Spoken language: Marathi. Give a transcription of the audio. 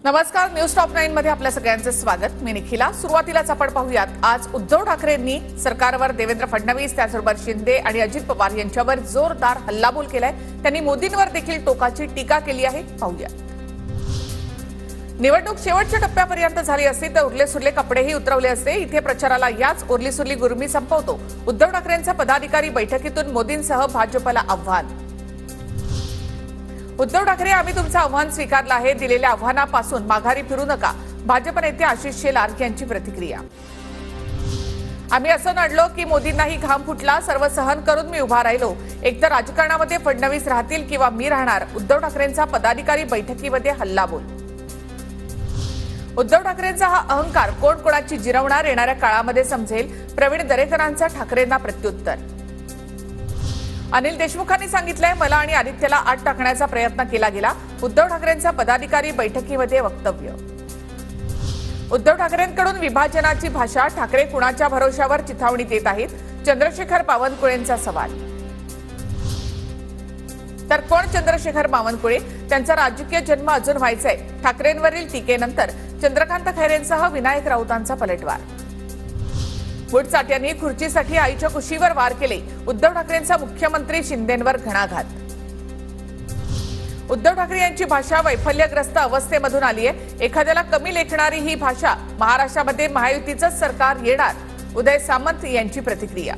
नमस्कार, न्यूज टॉप 9 मध्ये आपल्या सगळ्यांचे स्वागत। मी निखिला। सुरुवातीलाच आपण पाहूयात आज उद्धव ठाकरेंनी सरकारवर देवेंद्र फडणवीस, त्याचबरोबर शिंदे आणि अजित पवार यांच्यावर जोरदार हल्लाबोल केलाय। त्यांनी मोदींवर देखील टोकाची टीका केली आहे। पाहूया। निवडणूक शेवटच्या टप्प्यापर्यंत झाली असती तर उरले सुरले कपडेही उतरवले असते। इथे प्रचाराला याच उरली सुरली गुरमी संपवतो। उद्धव ठाकरेंचा पदाधिकारी बैठकीतून मोदींसह भाजपला आव्हान। उद्धव ठाकरे, आम्ही तुमचं आव्हान स्वीकारलं आहे। दिलेल्या आव्हानापासून माघारी फिरू नका। भाजप नेते आशिष शेलार यांची प्रतिक्रिया। आम्ही असं नडलो की मोदींनाही घाम फुटला। सर्व सहन करून मी उभा राहिलो। एकतर राजकारणामध्ये फडणवीस राहतील किंवा मी राहणार। उद्धव ठाकरेंचा पदाधिकारी बैठकीमध्ये हल्लाबोल। उद्धव ठाकरेंचा हा अहंकार कोण कोणाची जिरवणार येणाऱ्या काळामध्ये समजेल। प्रवीण दरेकरांचा ठाकरेंना प्रत्युत्तर। अनिल देशमुखांनी सांगितलंय, मला आणि आदित्यला आत टाकण्याचा प्रयत्न केला गेला। उद्धव ठाकरेंचा पदाधिकारी बैठकीमध्ये वक्तव्य। उद्धव ठाकरेंकडून विभाजनाची भाषा। ठाकरे कुणाच्या भरोशावर चिथावणी देत आहेत। चंद्रशेखर बावनकुळेंचा सवाल। तर कोण चंद्रशेखर बावनकुळे? त्यांचा राजकीय जन्म अजून व्हायचाय। ठाकरेंवरील टीकेनंतर चंद्रकांत खैरेंसह विनायक राऊतांचा पलटवार। बुटसाट यांनी खुर्चीसाठी आईच्या कुशीवर वार केले। उद्धव ठाकरेंचा मुख्यमंत्री शिंदेंवर घणाघात। उद्धव ठाकरे यांची भाषा वैफल्यग्रस्त अवस्थेमधून आली आहे। एखाद्याला कमी लेखणारी ही भाषा। महाराष्ट्रामध्ये महायुतीचं सरकार येणार। उदय सामंत यांची प्रतिक्रिया।